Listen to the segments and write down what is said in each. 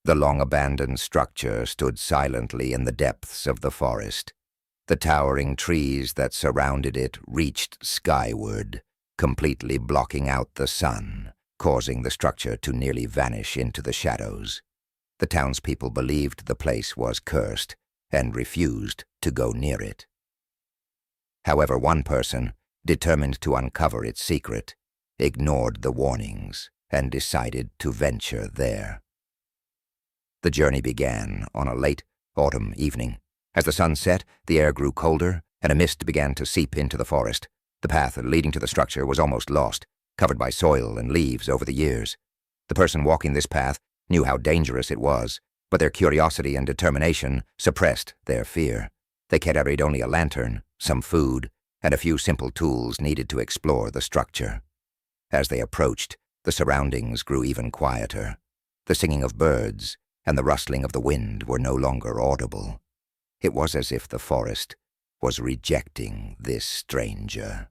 The long-abandoned structure stood silently in the depths of the forest. The towering trees that surrounded it reached skyward, completely blocking out the sun, causing the structure to nearly vanish into the shadows. The townspeople believed the place was cursed and refused to go near it. However, one person, determined to uncover its secret, ignored the warnings and decided to venture there. The journey began on a late autumn evening. As the sun set, the air grew colder, and a mist began to seep into the forest. The path leading to the structure was almost lost, covered by soil and leaves over the years. The person walking this path knew how dangerous it was, but their curiosity and determination suppressed their fear. They carried only a lantern, some food, and a few simple tools needed to explore the structure. As they approached, the surroundings grew even quieter. The singing of birds and the rustling of the wind were no longer audible. It was as if the forest was rejecting this stranger.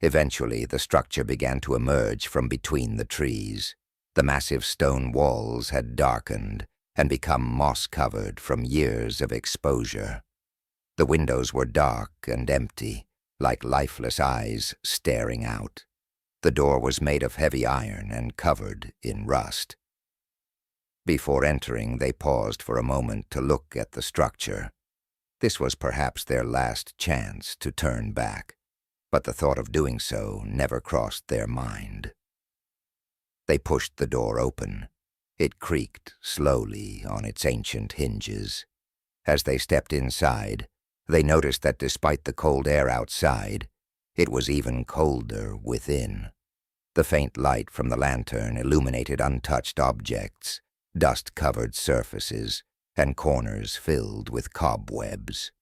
Eventually, the structure began to emerge from between the trees. The massive stone walls had darkened and become moss-covered from years of exposure. The windows were dark and empty, like lifeless eyes staring out. The door was made of heavy iron and covered in rust. Before entering, they paused for a moment to look at the structure. This was perhaps their last chance to turn back, but the thought of doing so never crossed their mind. They pushed the door open. It creaked slowly on its ancient hinges. As they stepped inside, they noticed that despite the cold air outside, it was even colder within. The faint light from the lantern illuminated untouched objects, dust-covered surfaces, and corners filled with cobwebs.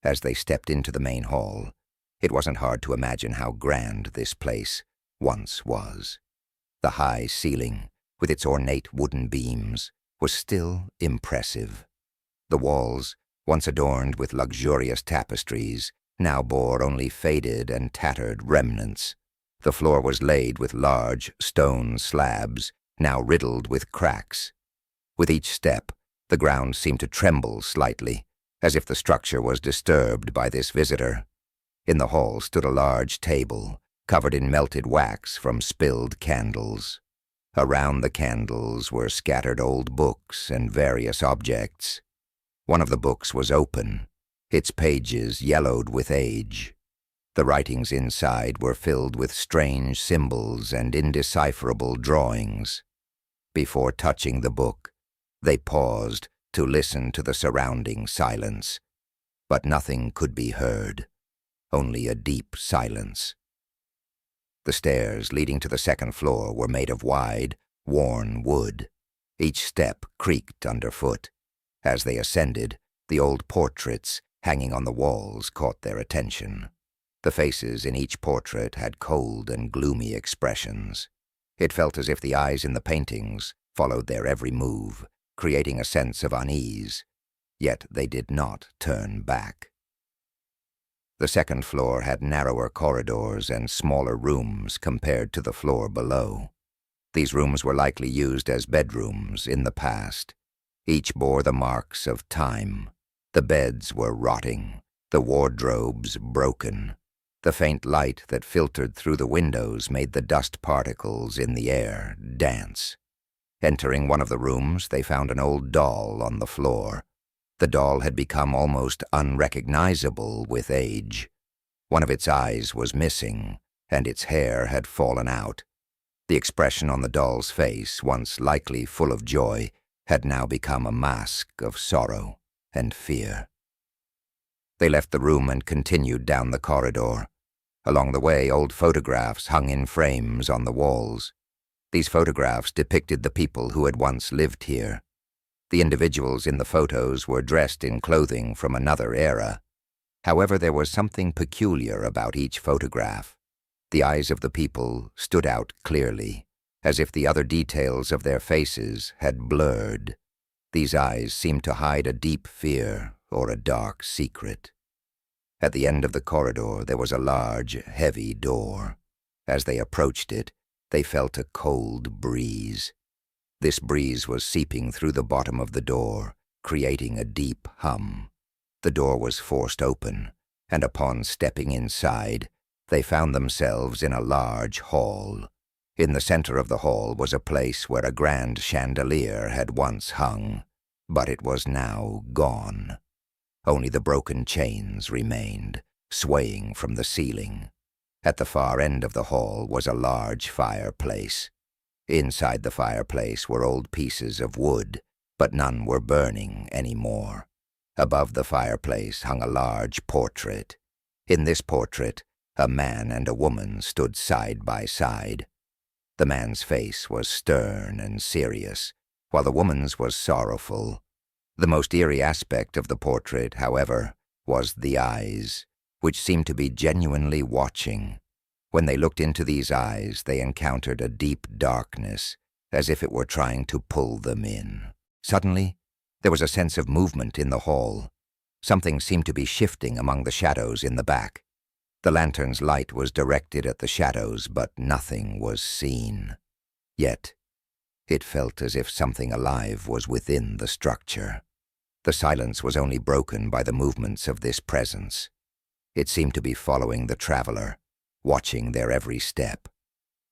As they stepped into the main hall, it wasn't hard to imagine how grand this place once was. The high ceiling, with its ornate wooden beams, was still impressive. The walls, once adorned with luxurious tapestries, now bore only faded and tattered remnants. The floor was laid with large stone slabs, now riddled with cracks. With each step, the ground seemed to tremble slightly, as if the structure was disturbed by this visitor. In the hall stood a large table, covered in melted wax from spilled candles. Around the candles were scattered old books and various objects. One of the books was open, its pages yellowed with age. The writings inside were filled with strange symbols and indecipherable drawings. Before touching the book, they paused to listen to the surrounding silence. But nothing could be heard, only a deep silence. The stairs leading to the second floor were made of wide, worn wood. Each step creaked underfoot. As they ascended, the old portraits hanging on the walls caught their attention. The faces in each portrait had cold and gloomy expressions. It felt as if the eyes in the paintings followed their every move, creating a sense of unease. Yet they did not turn back. The second floor had narrower corridors and smaller rooms compared to the floor below. These rooms were likely used as bedrooms in the past. Each bore the marks of time. The beds were rotting, the wardrobes broken. The faint light that filtered through the windows made the dust particles in the air dance. Entering one of the rooms, they found an old doll on the floor. The doll had become almost unrecognizable with age. One of its eyes was missing, and its hair had fallen out. The expression on the doll's face, once likely full of joy, had now become a mask of sorrow and fear. They left the room and continued down the corridor. Along the way, old photographs hung in frames on the walls. These photographs depicted the people who had once lived here. The individuals in the photos were dressed in clothing from another era. However, there was something peculiar about each photograph. The eyes of the people stood out clearly, as if the other details of their faces had blurred. These eyes seemed to hide a deep fear or a dark secret. At the end of the corridor, there was a large, heavy door. As they approached it, they felt a cold breeze. This breeze was seeping through the bottom of the door, creating a deep hum. The door was forced open, and upon stepping inside, they found themselves in a large hall. In the center of the hall was a place where a grand chandelier had once hung, but it was now gone. Only the broken chains remained, swaying from the ceiling. At the far end of the hall was a large fireplace. Inside the fireplace were old pieces of wood, but none were burning anymore. Above the fireplace hung a large portrait. In this portrait, a man and a woman stood side by side. The man's face was stern and serious, while the woman's was sorrowful. The most eerie aspect of the portrait, however, was the eyes, which seemed to be genuinely watching. When they looked into these eyes, they encountered a deep darkness, as if it were trying to pull them in. Suddenly, there was a sense of movement in the hall. Something seemed to be shifting among the shadows in the back. The lantern's light was directed at the shadows, but nothing was seen. Yet, it felt as if something alive was within the structure. The silence was only broken by the movements of this presence. It seemed to be following the traveler, watching their every step.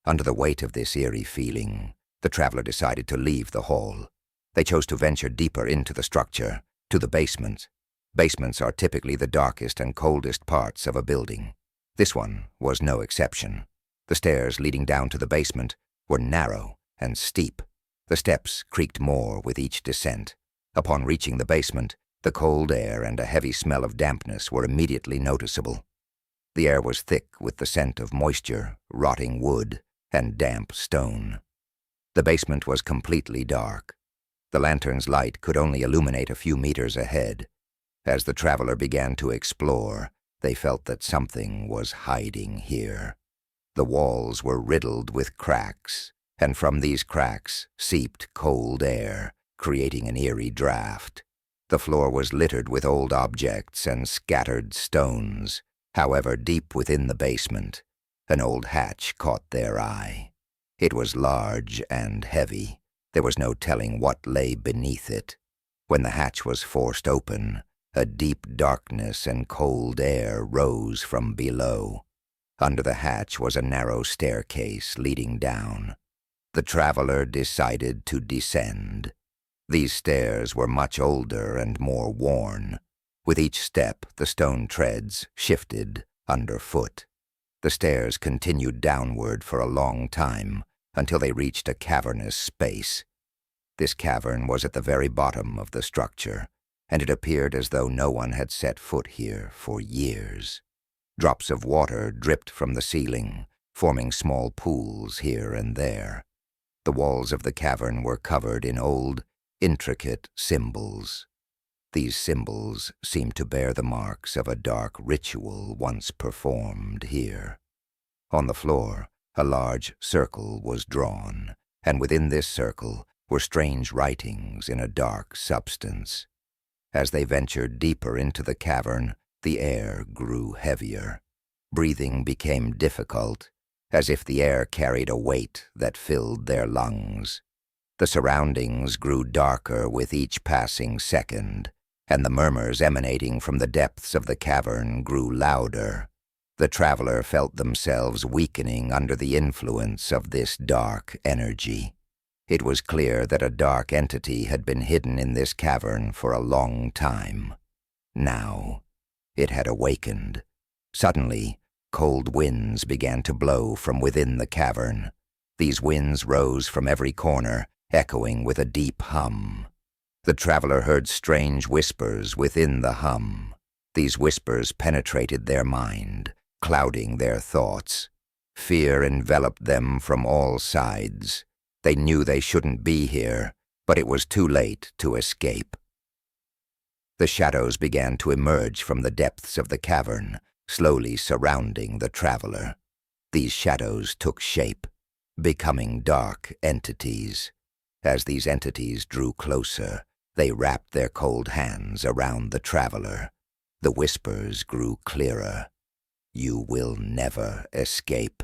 Under the weight of this eerie feeling, the traveler decided to leave the hall. They chose to venture deeper into the structure, to the basement. Basements are typically the darkest and coldest parts of a building. This one was no exception. The stairs leading down to the basement were narrow and steep. The steps creaked more with each descent. Upon reaching the basement, the cold air and a heavy smell of dampness were immediately noticeable. The air was thick with the scent of moisture, rotting wood, and damp stone. The basement was completely dark. The lantern's light could only illuminate a few meters ahead. As the traveler began to explore, they felt that something was hiding here. The walls were riddled with cracks, and from these cracks seeped cold air, creating an eerie draft. The floor was littered with old objects and scattered stones. However, deep within the basement, an old hatch caught their eye. It was large and heavy. There was no telling what lay beneath it. When the hatch was forced open, a deep darkness and cold air rose from below. Under the hatch was a narrow staircase leading down. The traveler decided to descend. These stairs were much older and more worn. With each step, the stone treads shifted underfoot. The stairs continued downward for a long time, until they reached a cavernous space. This cavern was at the very bottom of the structure, and it appeared as though no one had set foot here for years. Drops of water dripped from the ceiling, forming small pools here and there. The walls of the cavern were covered in old, intricate symbols. These symbols seemed to bear the marks of a dark ritual once performed here. On the floor, a large circle was drawn, and within this circle were strange writings in a dark substance. As they ventured deeper into the cavern, the air grew heavier. Breathing became difficult, as if the air carried a weight that filled their lungs. The surroundings grew darker with each passing second, and the murmurs emanating from the depths of the cavern grew louder. The traveler felt themselves weakening under the influence of this dark energy. It was clear that a dark entity had been hidden in this cavern for a long time. Now, it had awakened. Suddenly, cold winds began to blow from within the cavern. These winds rose from every corner, echoing with a deep hum. The traveler heard strange whispers within the hum. These whispers penetrated their mind, clouding their thoughts. Fear enveloped them from all sides. They knew they shouldn't be here, but it was too late to escape. The shadows began to emerge from the depths of the cavern, slowly surrounding the traveler. These shadows took shape, becoming dark entities. As these entities drew closer, they wrapped their cold hands around the traveler. The whispers grew clearer. You will never escape.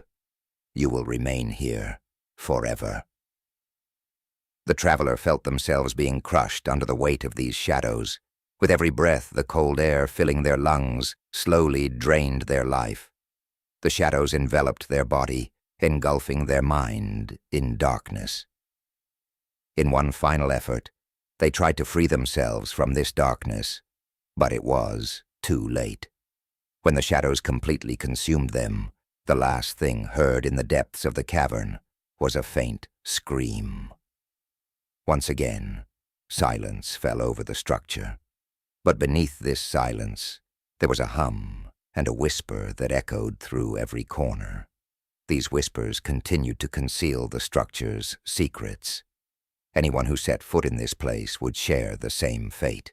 You will remain here forever. The traveler felt themselves being crushed under the weight of these shadows. With every breath, the cold air filling their lungs slowly drained their life. The shadows enveloped their body, engulfing their mind in darkness. In one final effort, they tried to free themselves from this darkness, but it was too late. When the shadows completely consumed them, the last thing heard in the depths of the cavern was a faint scream. Once again, silence fell over the structure. But beneath this silence, there was a hum and a whisper that echoed through every corner. These whispers continued to conceal the structure's secrets. Anyone who set foot in this place would share the same fate.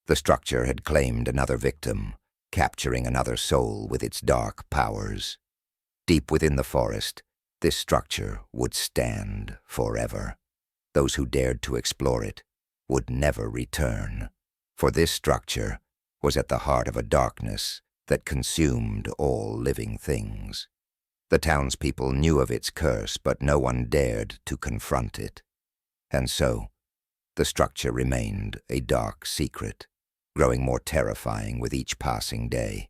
The structure had claimed another victim, capturing another soul with its dark powers. Deep within the forest, this structure would stand forever. Those who dared to explore it would never return, for this structure was at the heart of a darkness that consumed all living things. The townspeople knew of its curse, but no one dared to confront it. And so, the structure remained a dark secret, growing more terrifying with each passing day.